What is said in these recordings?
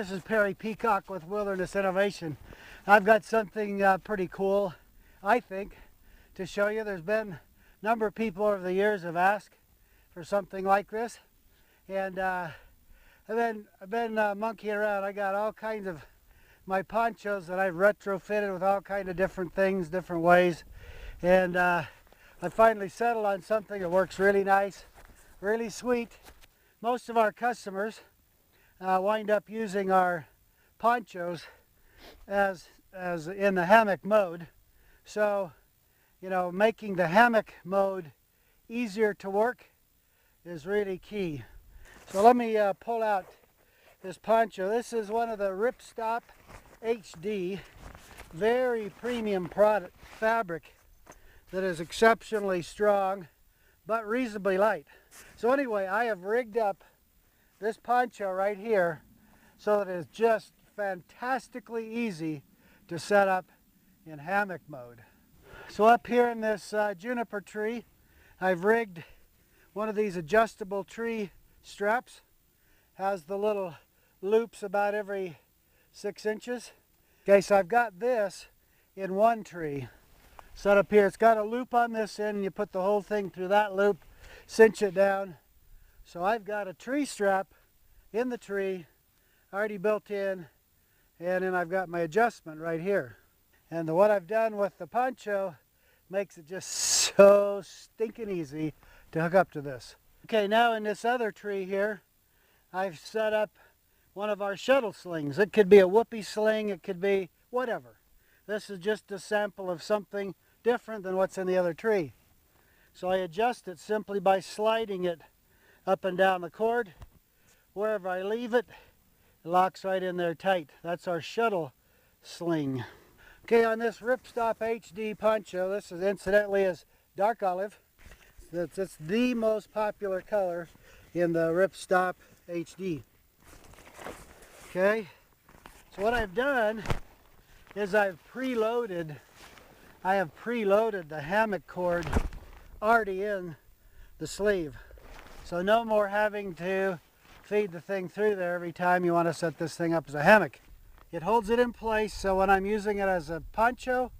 this is Perry Peacock with Wilderness Innovation. I've got something pretty cool, I think, to show you. There's been a number of people over the years have asked for something like this, and I've been monkeying around. I got all kinds of my ponchos that I've retrofitted with all kinds of different things, different ways, and I finally settled on something that works really nice, really sweet. Most of our customers wind up using our ponchos as in the hammock mode. So, you know, making the hammock mode easier to work is really key. So let me pull out this poncho. This is one of the Ripstop HD, very premium product fabric that is exceptionally strong but reasonably light. So anyway, I have rigged up this poncho right here so that it's just fantastically easy to set up in hammock mode. So up here in this juniper tree, I've rigged one of these adjustable tree straps. Has the little loops about every 6 inches. Okay, so I've got this in one tree set up here. It's got a loop on this end, and you put the whole thing through that loop, cinch it down. So I've got a tree strap in the tree already built in, and then I've got my adjustment right here. And what I've done with the poncho makes it just so stinking easy to hook up to this. Okay, now in this other tree here, I've set up one of our shuttle slings. It could be a whoopee sling, it could be whatever. This is just a sample of something different than what's in the other tree. So I adjust it simply by sliding it up and down the cord. Wherever I leave it, it locks right in there tight. That's our shuttle sling. Okay, on this Ripstop HD poncho, this is incidentally is dark olive. It's the most popular color in the Ripstop HD. Okay, so what I've done is I have preloaded the hammock cord already in the sleeve. So no more having to feed the thing through there every time you want to set this thing up as a hammock. It holds it in place, so when I'm using it as a poncho,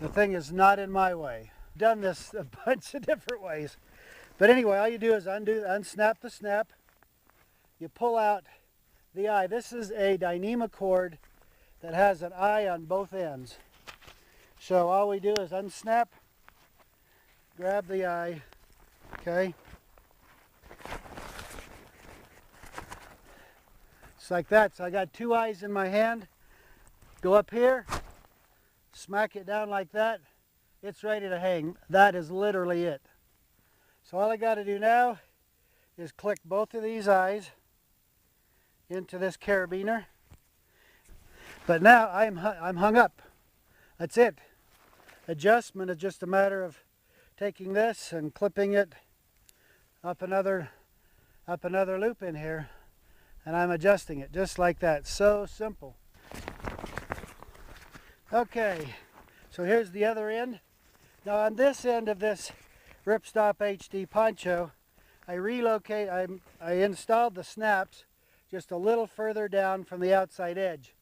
the thing is not in my way. I've done this a bunch of different ways. But anyway, all you do is unsnap the snap. You pull out the eye. This is a Dyneema cord that has an eye on both ends. So all we do is unsnap, grab the eye, okay? It's like that. So I got two eyes in my hand. Go up here, smack it down like that. It's ready to hang. That is literally it. So all I got to do now is click both of these eyes into this carabiner. But now I'm hung up. That's it. Adjustment is just a matter of taking this and clipping it up another loop in here, and I'm adjusting it just like that. So simple. Okay, so here's the other end. Now on this end of this Ripstop HD poncho, I installed the snaps just a little further down from the outside edge,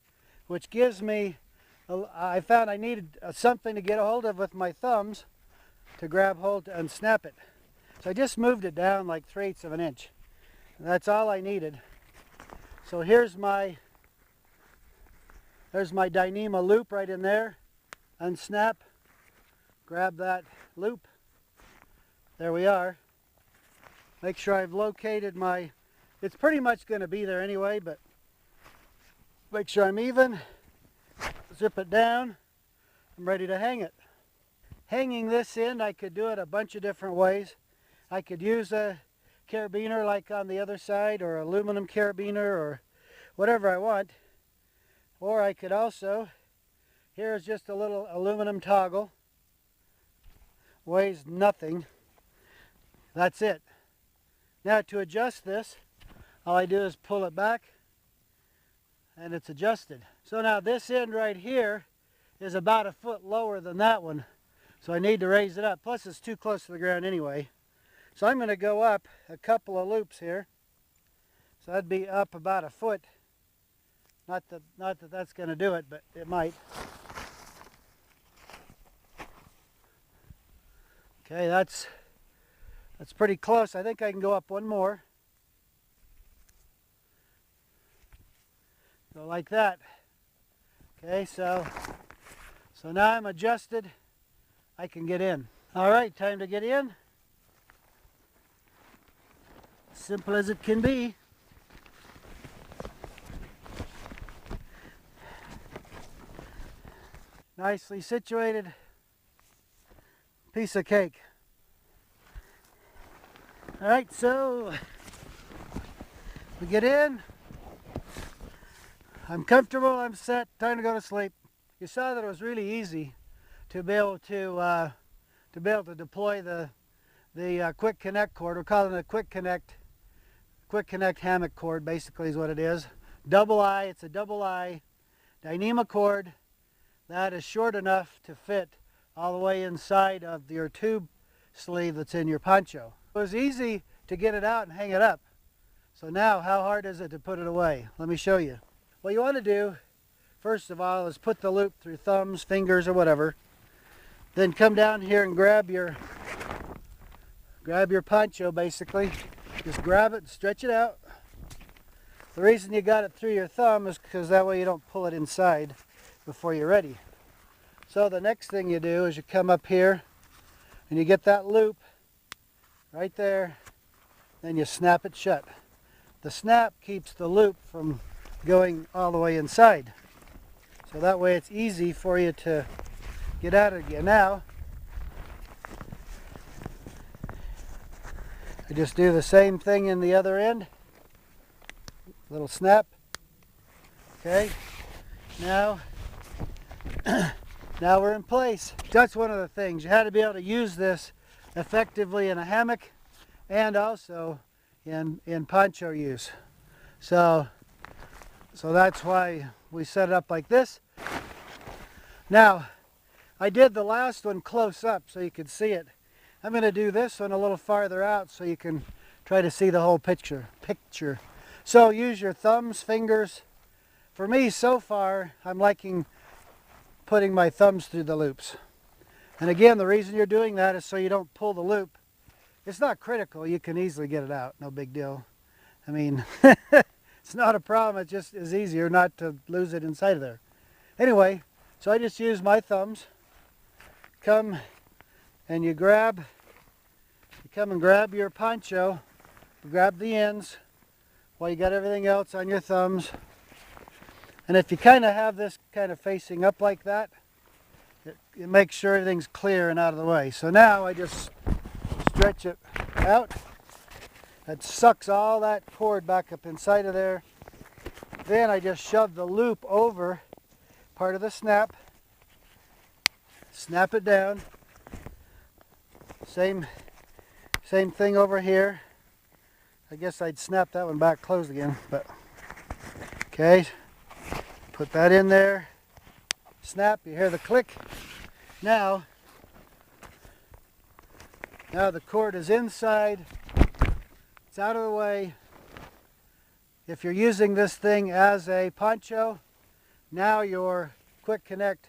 which gives me, I found I needed something to get a hold of with my thumbs to grab hold and snap it. So I just moved it down like 3/8 of an inch. That's all I needed. So there's my Dyneema loop right in there. Unsnap, grab that loop. There we are. Make sure I've located my, it's pretty much going to be there anyway, but make sure I'm even. Zip it down. I'm ready to hang it. Hanging this end, I could do it a bunch of different ways. I could use a carabiner like on the other side, or aluminum carabiner, or whatever I want. Or I could also, here's just a little aluminum toggle. Weighs nothing. That's it. Now to adjust this, all I do is pull it back and it's adjusted. So now this end right here is about 1 foot lower than that one. So I need to raise it up. Plus it's too close to the ground anyway. So I'm going to go up a couple of loops here. So that'd be up about 1 foot Not that that's going to do it, but it might. Okay, that's pretty close. I think I can go up one more. Go like that. Okay, so now I'm adjusted. I can get in. All right, time to get in. Simple as it can be. Nicely situated. Piece of cake. All right, so we get in. I'm comfortable, I'm set, time to go to sleep. You saw that it was really easy to be able to deploy the quick connect cord. We're calling it a quick connect hammock cord, basically is what it is. Double eye, it's a double eye Dyneema cord that is short enough to fit all the way inside of your tube sleeve that's in your poncho. It was easy to get it out and hang it up. So now, how hard is it to put it away? Let me show you. What you want to do, first of all, is put the loop through thumbs, fingers, or whatever. Then come down here and grab your poncho, basically. Just grab it and stretch it out. The reason you got it through your thumb is because that way you don't pull it inside before you're ready. So the next thing you do is you come up here and you get that loop right there, then you snap it shut. The snap keeps the loop from going all the way inside. So that way it's easy for you to get out again. Now, I just do the same thing in the other end. Little snap. Okay. Now we're in place. That's one of the things. You had to be able to use this effectively in a hammock and also in poncho use. So that's why we set it up like this. Now, I did the last one close up so you could see it. I'm going to do this one a little farther out so you can try to see the whole picture. So use your thumbs, fingers. For me, so far, I'm liking putting my thumbs through the loops. And again, the reason you're doing that is so you don't pull the loop. It's not critical. You can easily get it out. No big deal. I mean, it's not a problem. It just is easier not to lose it inside of there. Anyway, so I just use my thumbs. Come and you come and grab your poncho. Grab the ends while you got everything else on your thumbs. And if you kind of have this kind of facing up like that, it makes sure everything's clear and out of the way. So now I just stretch it out. That sucks all that cord back up inside of there. Then I just shove the loop over part of the snap. Snap it down. Same thing over here. I guess I'd snap that one back closed again, but okay. Put that in there. Snap, you hear the click. Now the cord is inside. It's out of the way. If you're using this thing as a poncho, now your quick connect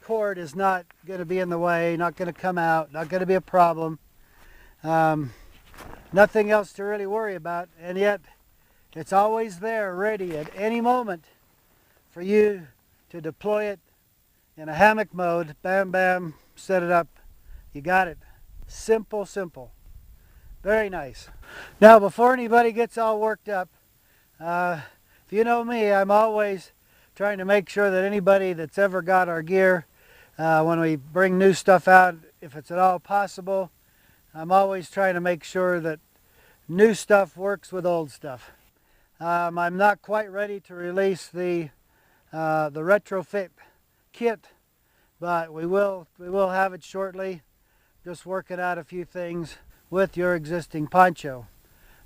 cord is not going to be in the way, not going to come out, not going to be a problem. Nothing else to really worry about, and yet it's always there ready at any moment for you to deploy it in a hammock mode. Bam, bam, set it up. You got it. Simple, simple. Very nice. Now, before anybody gets all worked up, if you know me, I'm always trying to make sure that anybody that's ever got our gear, when we bring new stuff out, if it's at all possible, I'm always trying to make sure that new stuff works with old stuff. I'm not quite ready to release the Retrofit kit, but we will have it shortly. Just working out a few things with your existing poncho.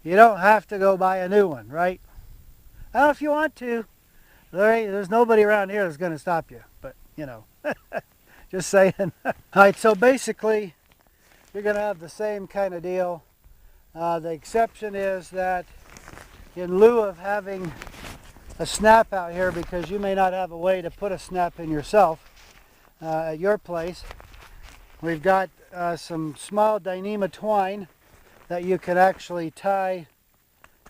You don't have to go buy a new one, right? I don't know if you want to. There's nobody around here that's going to stop you, but you know, just saying. All right, so basically you're going to have the same kind of deal. The exception is that in lieu of having a snap out here because you may not have a way to put a snap in yourself at your place. We've got some small Dyneema twine that you can actually tie.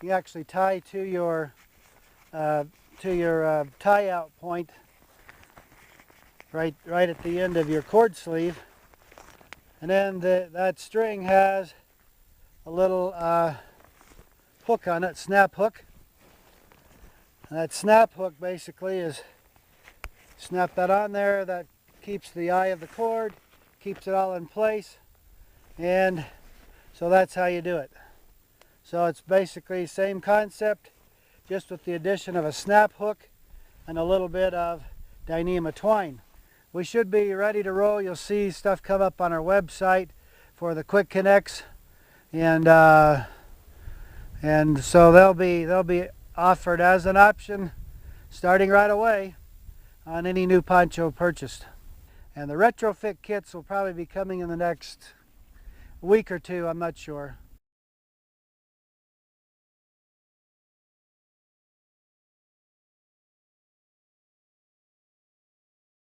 You actually tie to your tie out point right at the end of your cord sleeve, and then that string has a little hook on it, snap hook. And that snap hook basically is snap that on there. That keeps the eye of the cord, keeps it all in place, and so that's how you do it. So it's basically same concept, just with the addition of a snap hook and a little bit of Dyneema twine. We should be ready to roll. You'll see stuff come up on our website for the quick connects, and so they'll be offered as an option starting right away on any new poncho purchased. And the retrofit kits will probably be coming in the next week or two, I'm not sure.